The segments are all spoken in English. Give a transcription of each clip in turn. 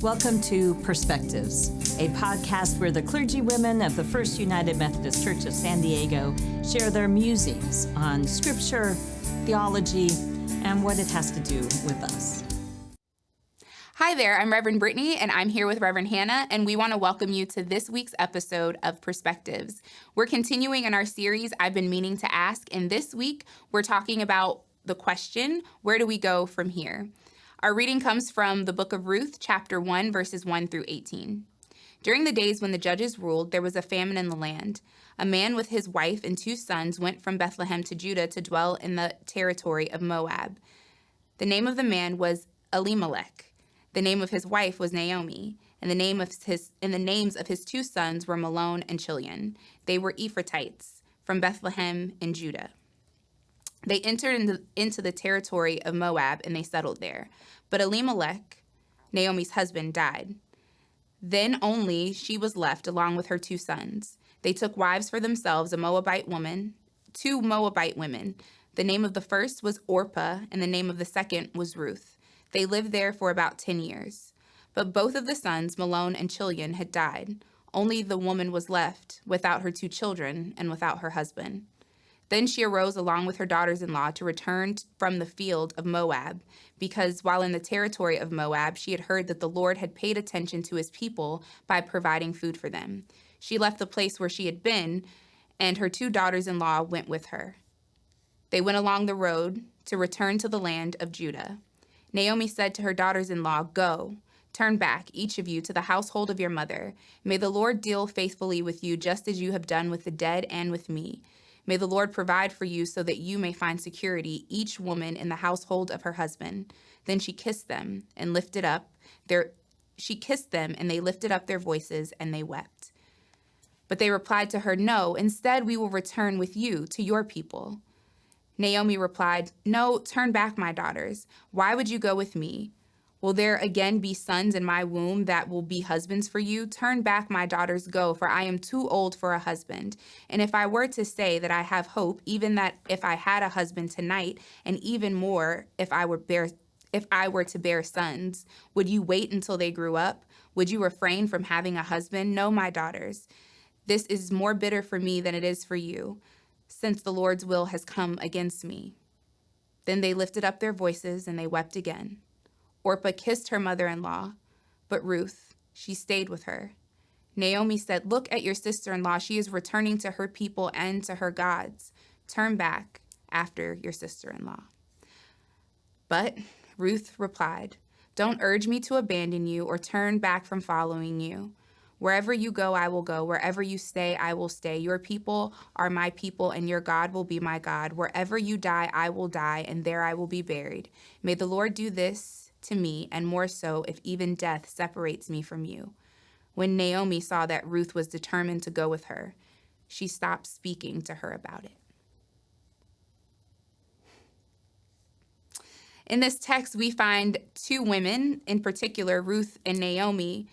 Welcome to Perspectives, a podcast where the clergy women of the First United Methodist Church of San Diego share their musings on scripture, theology, and what it has to do with us. Hi there, I'm Reverend Brittany, and I'm here with Reverend Hannah, and we want to welcome you to this week's episode of Perspectives. We're continuing in our series, I've Been Meaning to Ask, and this week we're talking about the question, where do we go from here? Our reading comes from the book of Ruth, chapter 1, verses 1 through 18. During the days when the judges ruled, there was a famine in the land. A man with his wife and 2 sons went from Bethlehem to Judah to dwell in the territory of Moab. The name of the man was Elimelech. The name of his wife was Naomi, and the names of his 2 sons were Mahlon and Chilion. They were Ephrathites from Bethlehem in Judah. They entered into the territory of Moab, and they settled there. But Elimelech, Naomi's husband, died. Then only she was left along with her 2 sons. They took wives for themselves, 2 Moabite women. The name of the first was Orpah, and the name of the second was Ruth. They lived there for about 10 years. But both of the sons, Mahlon and Chilion, had died. Only the woman was left, without her 2 children and without her husband. Then she arose along with her daughters-in-law to return from the field of Moab, because while in the territory of Moab, she had heard that the Lord had paid attention to his people by providing food for them. She left the place where she had been, and her 2 daughters-in-law went with her. They went along the road to return to the land of Judah. Naomi said to her daughters-in-law, "Go, turn back, each of you, to the household of your mother. May the Lord deal faithfully with you, just as you have done with the dead and with me. May the Lord provide for you so that you may find security, each woman in the household of her husband." Then she kissed them and they lifted up their voices and they wept. But they replied to her, "No, instead we will return with you to your people." Naomi replied, "No, turn back, my daughters. Why would you go with me? Will there again be sons in my womb that will be husbands for you? Turn back, my daughters, go, for I am too old for a husband. And if I were to say that I have hope, even that if I had a husband tonight, and even more if I were to bear sons, would you wait until they grew up? Would you refrain from having a husband? No, my daughters. This is more bitter for me than it is for you, since the Lord's will has come against me." Then they lifted up their voices and they wept again. Orpah kissed her mother-in-law, but Ruth, she stayed with her. Naomi said, "Look at your sister-in-law. She is returning to her people and to her gods. Turn back after your sister-in-law." But Ruth replied, "Don't urge me to abandon you or turn back from following you. Wherever you go, I will go. Wherever you stay, I will stay. Your people are my people, and your God will be my God. Wherever you die, I will die, and there I will be buried. May the Lord do this to me, and more so if even death separates me from you." When Naomi saw that Ruth was determined to go with her, she stopped speaking to her about it. In this text, we find 2 women, in particular, Ruth and Naomi,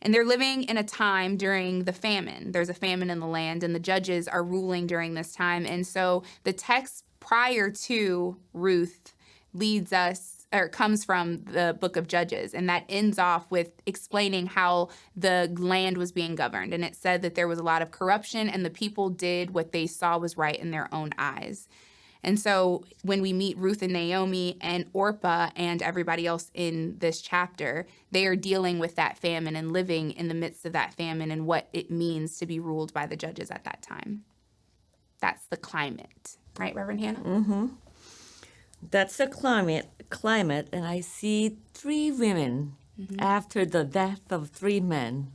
and they're living in a time during the famine. There's a famine in the land, and the judges are ruling during this time. And so the text prior to Ruth comes from the book of Judges, and that ends off with explaining how the land was being governed. And it said that there was a lot of corruption, and the people did what they saw was right in their own eyes. And so when we meet Ruth and Naomi and Orpah and everybody else in this chapter, they are dealing with that famine and living in the midst of that famine and what it means to be ruled by the judges at that time. That's the climate. Right, Reverend Hannah? Mm-hmm. That's the climate, and I see 3 women after the death of 3 men,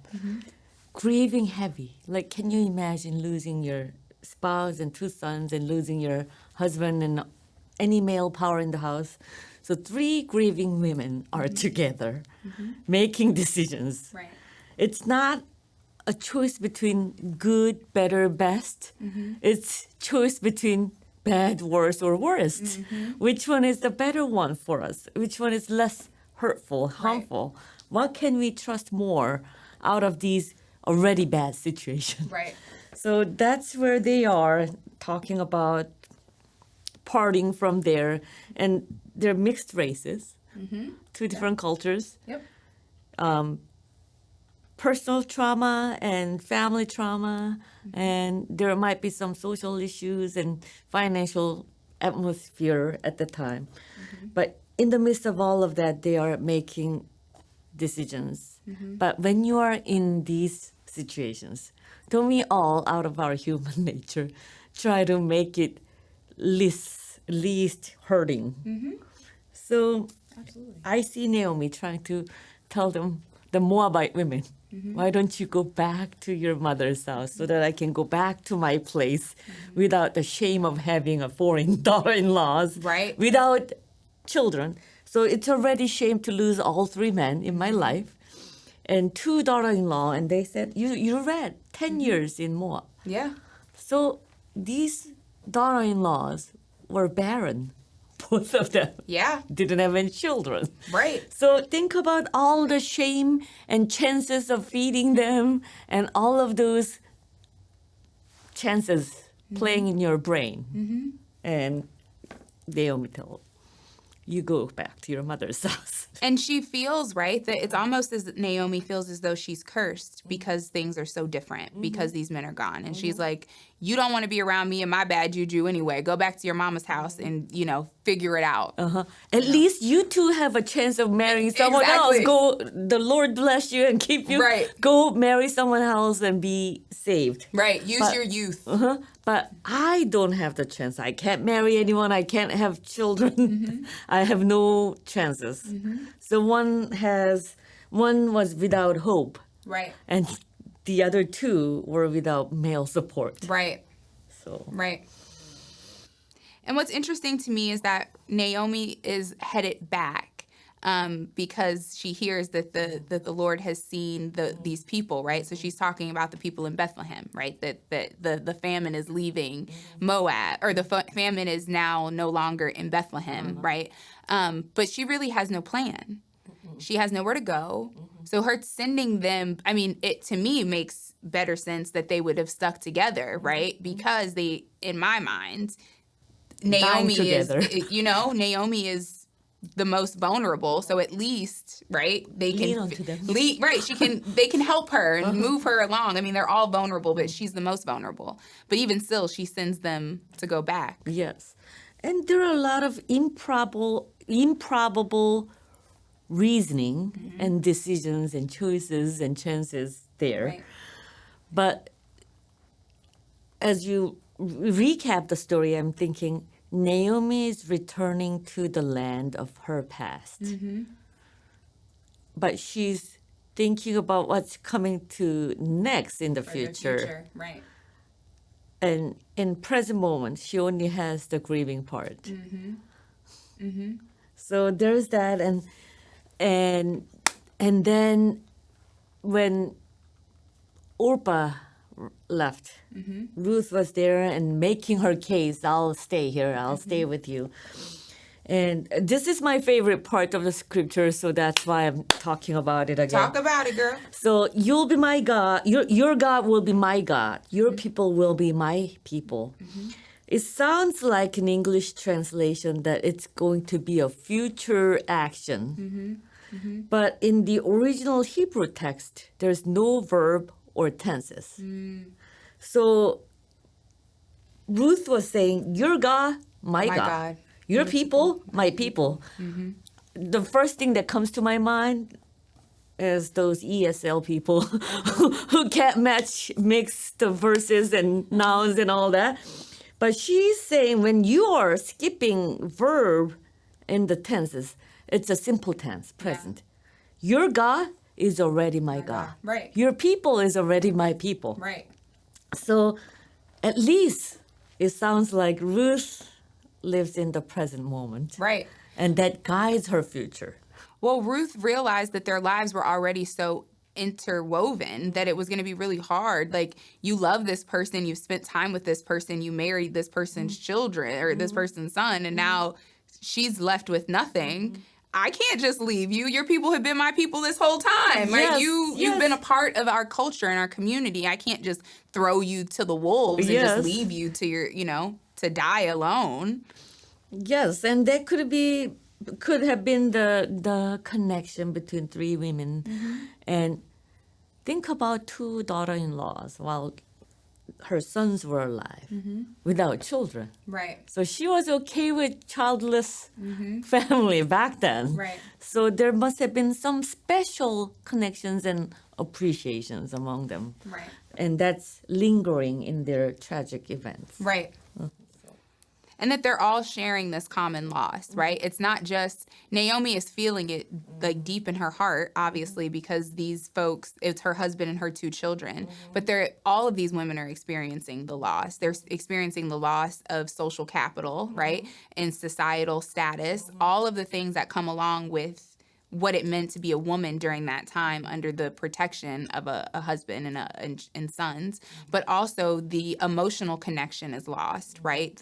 grieving heavy. Like, can you imagine losing your spouse and 2 sons and losing your husband and any male power in the house? So 3 grieving women are together, making decisions. Right. It's not a choice between good, better, best. It's choice between bad, worse, or worst. Which one is the better one for us? Which one is less hurtful, harmful? Right. What can we trust more out of these already bad situations? Right. So that's where they are talking about parting from there, and they're mixed races, 2 different cultures. Yep. personal trauma and family trauma, and there might be some social issues and financial atmosphere at the time. But in the midst of all of that, they are making decisions. But when you are in these situations, don't we all, out of our human nature, try to make it least hurting? So Absolutely. I see Naomi trying to tell them, the Moabite women, why don't you go back to your mother's house so that I can go back to my place without the shame of having a foreign daughter-in-laws, Right. without children. So it's already shame to lose all 3 men in my life and 2 daughter-in-law. And they said, you read 10 years in Moab. Yeah. So these daughter-in-laws were barren, both of them. Yeah. Didn't have any children. Right. So think about all the shame and chances of feeding them and all of those chances playing in your brain. And Naomi told, you go back to your mother's house. And she feels, right, that it's almost as Naomi feels as though she's cursed because things are so different, because these men are gone. And she's like, you don't want to be around me and my bad juju anyway. Go back to your mama's house and, figure it out. At least you two have a chance of marrying someone else. The Lord bless you and keep you. Right. Go marry someone else and be saved. Right. Use your youth. But I don't have the chance. I can't marry anyone. I can't have children. I have no chances. So one was without hope. Right. And the other 2 were without male support. Right. So Right. And what's interesting to me is that Naomi is headed back because she hears that the Lord has seen these people, right? So she's talking about the people in Bethlehem, right? That the famine is leaving Moab, or the famine is now no longer in Bethlehem, right? But she really has no plan. She has nowhere to go. So her sending them, it to me makes better sense that they would have stuck together, right? Because they, in my mind, Naomi Naomi is the most vulnerable. So at least, right, they can lean onto them. Right, they can help her and move her along. They're all vulnerable, but she's the most vulnerable. But even still, she sends them to go back. Yes. And there are a lot of improbable reasoning and decisions and choices and chances there. Right. But as you recap the story, I'm thinking Naomi is returning to the land of her past. But she's thinking about what's coming to next in the future. Right. And in present moment, she only has the grieving part. So there's that, and then when Orpah left, Ruth was there and making her case. I'll stay here. I'll stay with you. And this is my favorite part of the scripture, so that's why I'm talking about it again. Talk about it, girl. So you'll be my God. Your God will be my God. Your people will be my people. It sounds like an English translation that it's going to be a future action. But in the original Hebrew text, there's no verb or tenses. So Ruth was saying, your God, my God. Your people, my people. The first thing that comes to my mind is those ESL people who can't mix the verses and nouns and all that. But she's saying when you are skipping verb in the tenses, it's a simple tense, present. Your God is already my God. Right. Your people is already my people. Right. So at least it sounds like Ruth lives in the present moment. Right. And that guides her future. Well, Ruth realized that their lives were already so interwoven that it was going to be really hard. Like, you love this person, you've spent time with this person, you married this person's children or this person's son, and now she's left with nothing. I can't just leave you. Your people have been my people this whole time. Right? You've been a part of our culture and our community. I can't just throw you to the wolves and just leave you to your, to die alone. Yes, and that could be could have been the connection between three women. And think about two daughter-in-laws while her sons were alive without children. Right. So she was okay with childless family back then. Right. So there must have been some special connections and appreciations among them. Right. And that's lingering in their tragic events. Right. And that they're all sharing this common loss, right? It's not just Naomi is feeling it like deep in her heart, obviously, because these folks, it's her husband and her two children. But all of these women are experiencing the loss. They're experiencing the loss of social capital, right? And societal status, all of the things that come along with what it meant to be a woman during that time under the protection of a husband and sons. But also the emotional connection is lost, right?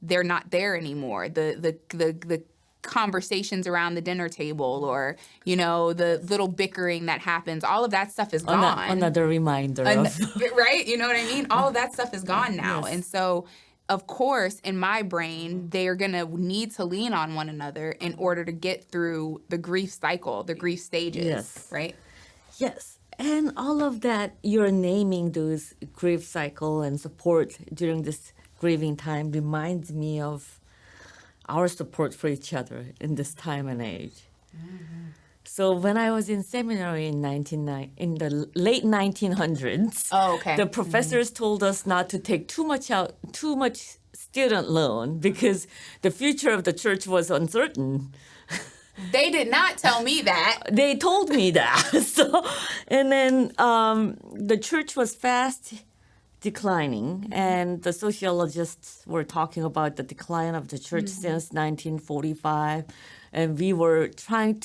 They're not there anymore. The conversations around the dinner table, or the little bickering that happens, all of that stuff is gone. Another reminder of right? You know what I mean? All of that stuff is gone now. Yes. And so, of course, in my brain, they are going to need to lean on one another in order to get through the grief cycle, the grief stages, Yes. right? Yes. And all of that, you're naming those grief cycle and support during this grieving time reminds me of our support for each other in this time and age. So when I was in seminary in the late 1900s, the professors told us not to take too much student loan because the future of the church was uncertain. They did not tell me that. They told me that. And then the church was fast declining, and the sociologists were talking about the decline of the church since 1945, and we were trying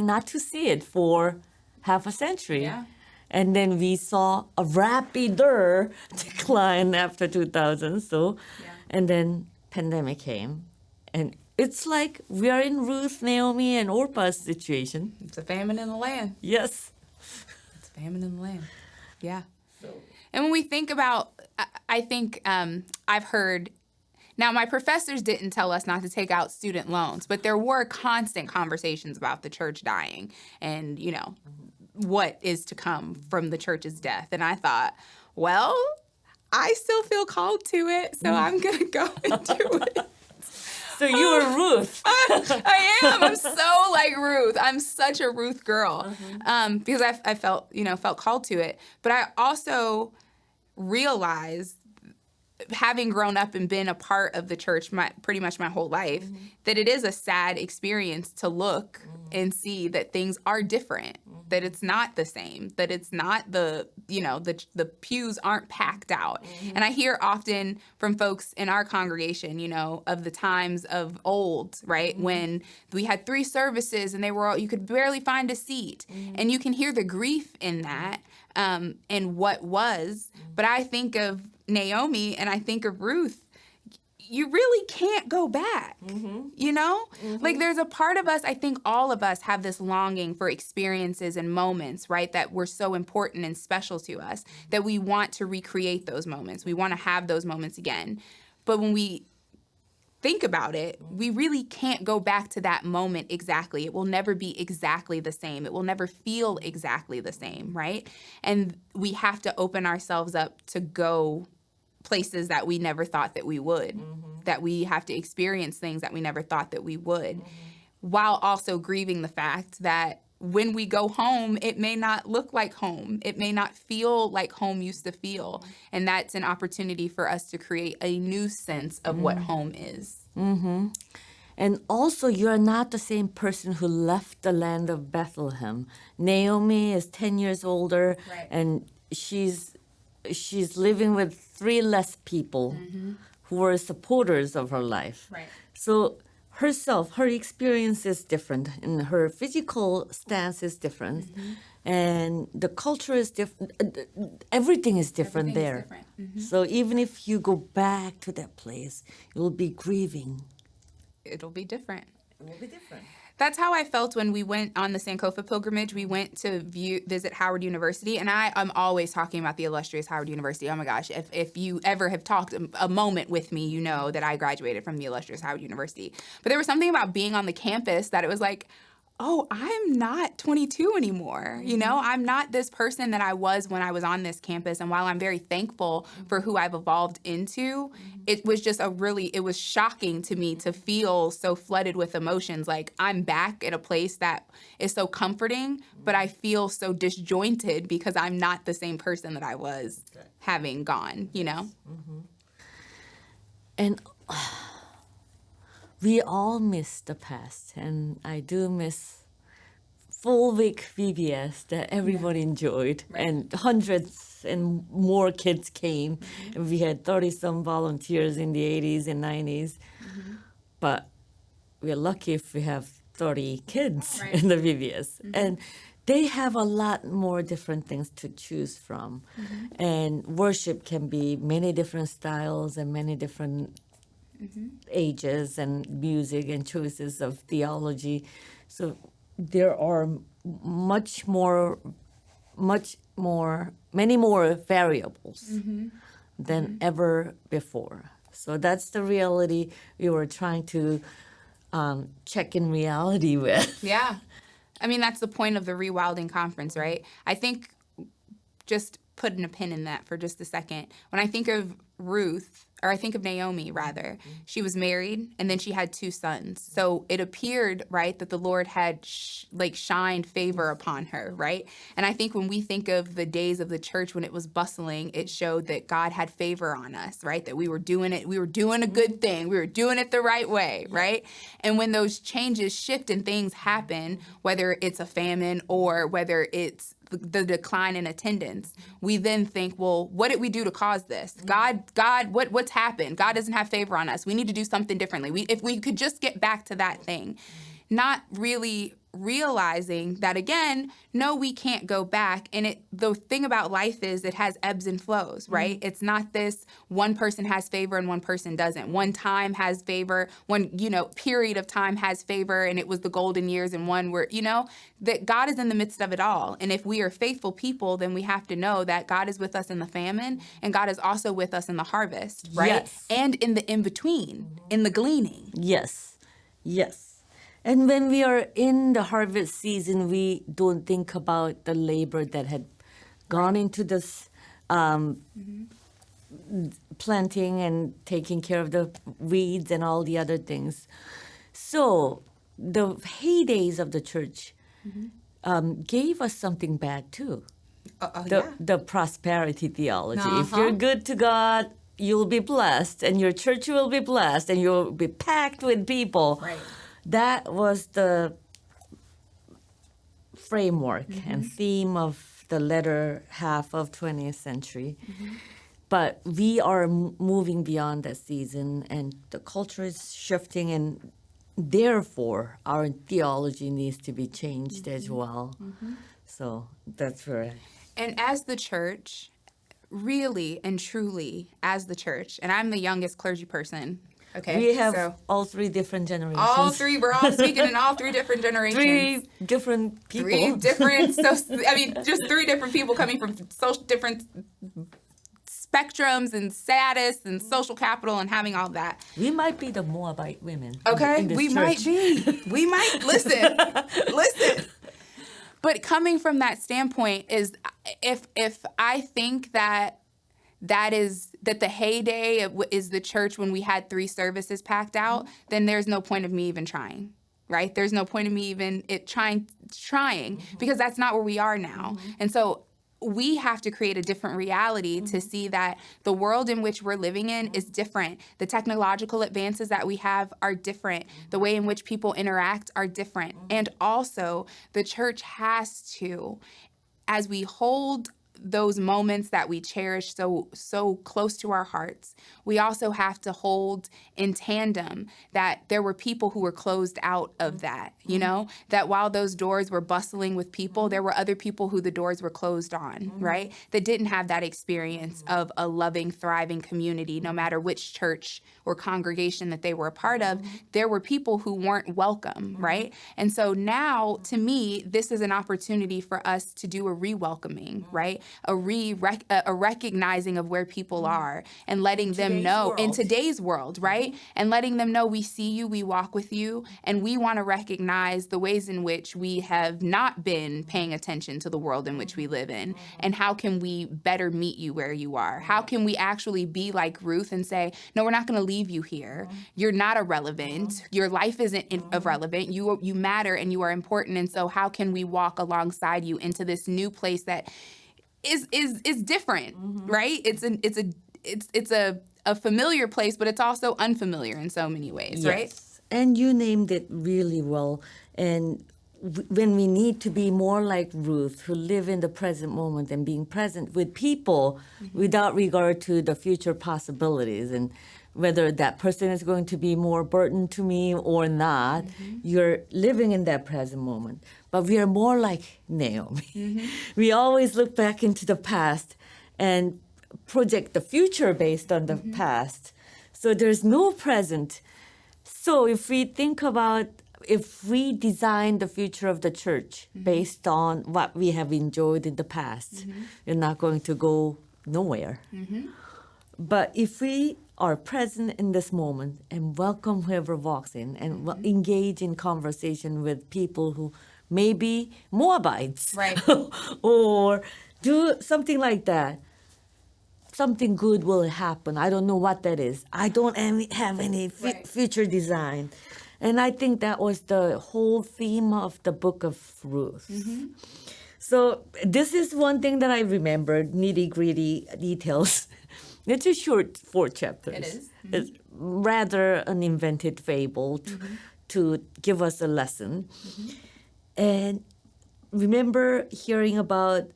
not to see it for half a century. Yeah. And then we saw a rapider decline after 2000. And then pandemic came, and it's like we are in Ruth, Naomi, and Orpah's situation. It's a famine in the land. Yes. It's a famine in the land. Yeah. And when we think about, I think I've heard, now my professors didn't tell us not to take out student loans, but there were constant conversations about the church dying and, what is to come from the church's death. And I thought, well, I still feel called to it, so I'm going to go and do it. So you were Ruth. I am. I'm so like Ruth. I'm such a Ruth girl because I felt called to it. But I also realized, having grown up and been a part of the church pretty much my whole life, that it is a sad experience to look and see that things are different, that it's not the same, that it's not the pews aren't packed out. And I hear often from folks in our congregation, of the times of old, right, when we had 3 services and you could barely find a seat. And you can hear the grief in that and what was. But I think of Naomi and I think of Ruth. You really can't go back, Like there's a part of us, I think all of us have this longing for experiences and moments, right, that were so important and special to us that we want to recreate those moments. We want to have those moments again. But when we think about it, we really can't go back to that moment exactly. It will never be exactly the same. It will never feel exactly the same, right? And we have to open ourselves up to go places that we never thought that we would, that we have to experience things that we never thought that we would, while also grieving the fact that when we go home, it may not look like home. It may not feel like home used to feel. And that's an opportunity for us to create a new sense of what home is. And also, you're not the same person who left the land of Bethlehem. Naomi is 10 years older, Right. and she's living with 3 less people who were supporters of her life. Right. So her experience is different, and her physical stance is different, and the culture is different. Everything is different there. So even if you go back to that place, you'll be grieving. It'll be different. It will be different. That's how I felt when we went on the Sankofa pilgrimage. We went to visit Howard University, and I'm always talking about the illustrious Howard University. Oh my gosh, if you ever have talked a moment with me, you know that I graduated from the illustrious Howard University. But there was something about being on the campus that it was like, oh, I'm not 22 anymore. You know, I'm not this person that I was when I was on this campus. And while I'm very thankful for who I've evolved into, it was just it was shocking to me to feel so flooded with emotions. Like, I'm back at a place that is so comforting, but I feel so disjointed because I'm not the same person that I was having gone, you know? And we all miss the past, and I do miss full week VBS that everyone enjoyed, and hundreds and more kids came. And we had 30-some volunteers in the 80s and 90s, but we're lucky if we have 30 kids in the VBS. And they have a lot more different things to choose from. And worship can be many different styles and many different ages and music and choices of theology. So there are many more variables than ever before. So that's the reality we were trying to check in reality with. Yeah. I mean, that's the point of the Rewilding Conference, right? I think, just putting a pin in that for just a second, when I think of Ruth, or I think of Naomi, rather, she was married, and then she had 2 sons. So it appeared, right, that the Lord had shined favor upon her, right? And I think when we think of the days of the church when it was bustling, it showed that God had favor on us, right? That we were doing a good thing, we were doing it the right way, right? And when those changes shift and things happen, whether it's a famine or whether it's the decline in attendance, we then think, well, what did we do to cause this? God, what's happened? God doesn't have favor on us. We need to do something differently. If we could just get back to that thing, not really realizing that, again, no, we can't go back. And the thing about life is it has ebbs and flows, right? It's not this one person has favor and one person doesn't. One time has favor, one, period of time has favor, and it was the golden years, and one where, that God is in the midst of it all. And if we are faithful people, then we have to know that God is with us in the famine, and God is also with us in the harvest, right? Yes. And in the in-between, in the gleaning. Yes. And when we are in the harvest season, we don't think about the labor that had gone into this planting and taking care of the weeds and all the other things. So the heydays of the church gave us something back too. The prosperity theology. If you're good to God, you'll be blessed, and your church will be blessed, and you'll be packed with people. Right. That was the framework and theme of the latter half of 20th century. But we are moving beyond that season, and the culture is shifting, and therefore our theology needs to be changed as well. So that's where And as the church, really and truly as the church, and I'm the youngest clergy person. Okay, we have all 3 different generations. We're all speaking in all 3 different generations. 3 different people. 3 different, just 3 different people coming from different spectrums and status and social capital and having all that. We might be the Moabite women. Okay, in this we church. might be. We might, listen. But coming from that standpoint is, if I think that the heyday is the church when we had 3 services packed out, then there's no point of me even trying, right? There's no point of me even trying, because that's not where we are now. And so we have to create a different reality to see that the world in which we're living in is different. The technological advances that we have are different. The way in which people interact are different. And also, the church has to, as we hold those moments that we cherish so close to our hearts, we also have to hold in tandem that there were people who were closed out of that, you know, that while those doors were bustling with people, there were other people who the doors were closed on, right? That didn't have that experience of a loving, thriving community, no matter which church or congregation that they were a part of. There were people who weren't welcome, right? And so now, to me, this is an opportunity for us to do a re-welcoming, right? A recognizing of where people are and letting them know in today's world, right? And letting them know we see you, we walk with you, and we want to recognize the ways in which we have not been paying attention to the world in which we live in. And how can we better meet you where you are? How can we actually be like Ruth and say, no, we're not going to leave you here. You're not irrelevant. Your life isn't irrelevant. You matter and you are important. And so how can we walk alongside you into this new place that is different, right? It's a familiar place, but it's also unfamiliar in so many ways, right? And you named it really well. And when we need to be more like Ruth, who live in the present moment and being present with people without regard to the future possibilities and whether that person is going to be more burden to me or not, you're living in that present moment. But we are more like Naomi. We always look back into the past and project the future based on the past. So there's no present. So if we think about, if we design the future of the church based on what we have enjoyed in the past, we're not going to go nowhere. But if we are present in this moment and welcome whoever walks in and engage in conversation with people who may be Moabites, Right. or do something like that, something good will happen. I don't know what that is. I don't have any future design. And I think that was the whole theme of the book of Ruth. So this is one thing that I remembered, nitty-gritty details. It's a short 4 chapters. It is. It's rather an invented fable to give us a lesson. And remember hearing about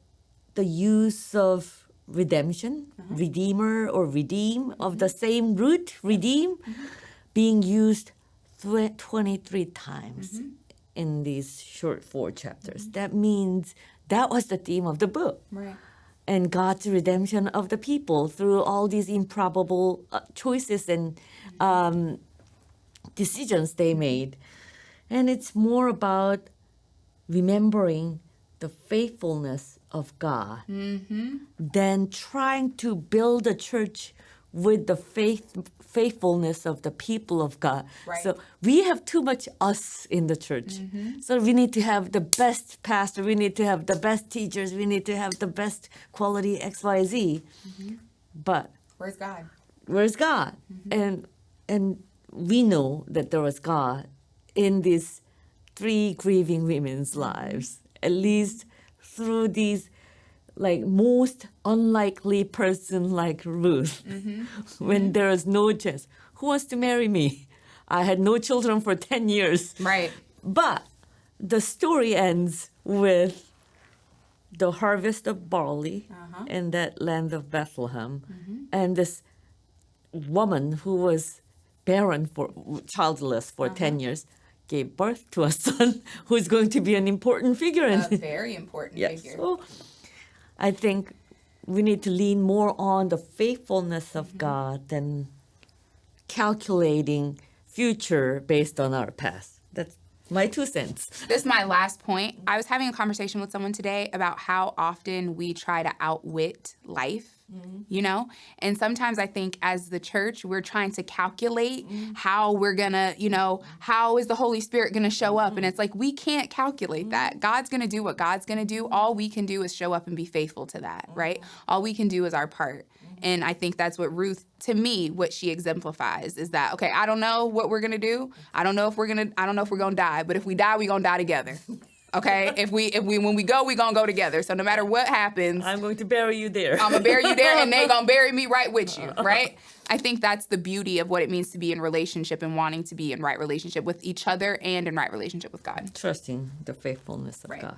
the use of redemption, redeemer or redeem, of the same root, redeem, being used 23 times in these short 4 chapters. That means that was the theme of the book. Right. And God's redemption of the people through all these improbable choices and decisions they made. And it's more about remembering the faithfulness of God than trying to build a church with the faithfulness of the people of God. Right. So we have too much us in the church. So we need to have the best pastor, we need to have the best teachers, we need to have the best quality XYZ. But Where's God? where's God? And we know that there was God in these 3 grieving women's lives, at least through these like most unlikely person like Ruth, when there is no chance. Who wants to marry me? I had no children for 10 years. Right. But the story ends with the harvest of barley in that land of Bethlehem, and this woman who was barren childless for 10 years gave birth to a son who is going to be an important figure in A very important figure. So I think we need to lean more on the faithfulness of God than calculating future based on our past. That's my 2 cents. This is my last point. I was having a conversation with someone today about how often we try to outwit life, you know? And sometimes I think as the church, we're trying to calculate how we're going to, you know, how is the Holy Spirit going to show up? And it's like, we can't calculate that. God's going to do what God's going to do. All we can do is show up and be faithful to that, right? All we can do is our part. And I think that's what Ruth, to me, what she exemplifies is that, okay, I don't know what we're going to do. I don't know if we're going to die, but if we die, we're going to die together. Okay? If we when we go, we're going to go together. So no matter what happens, I'm going to bury you there. I'm going to bury you there and they going to bury me right with you, right? I think that's the beauty of what it means to be in relationship and wanting to be in right relationship with each other and in right relationship with God. Trusting the faithfulness of Right. God.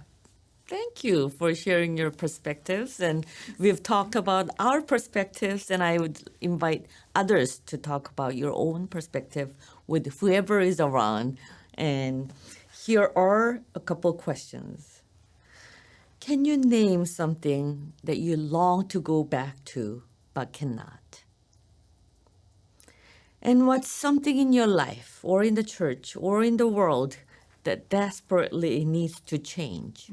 Thank you for sharing your perspectives. And we've talked about our perspectives, and I would invite others to talk about your own perspective with whoever is around. And here are a couple questions. Can you name something that you long to go back to but cannot? And what's something in your life or in the church or in the world that desperately needs to change?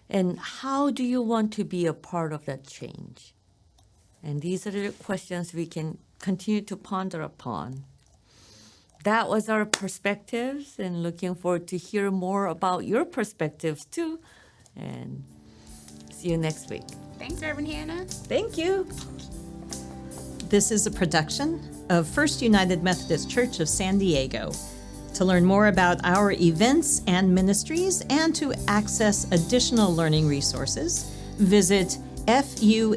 And how do you want to be a part of that change? And these are the questions we can continue to ponder upon. That was our perspectives, and looking forward to hear more about your perspectives too. And see you next week. Thanks, Reverend Hannah. Thank you. This is a production of First United Methodist Church of San Diego. To learn more about our events and ministries and to access additional learning resources, visit fumcsd.org.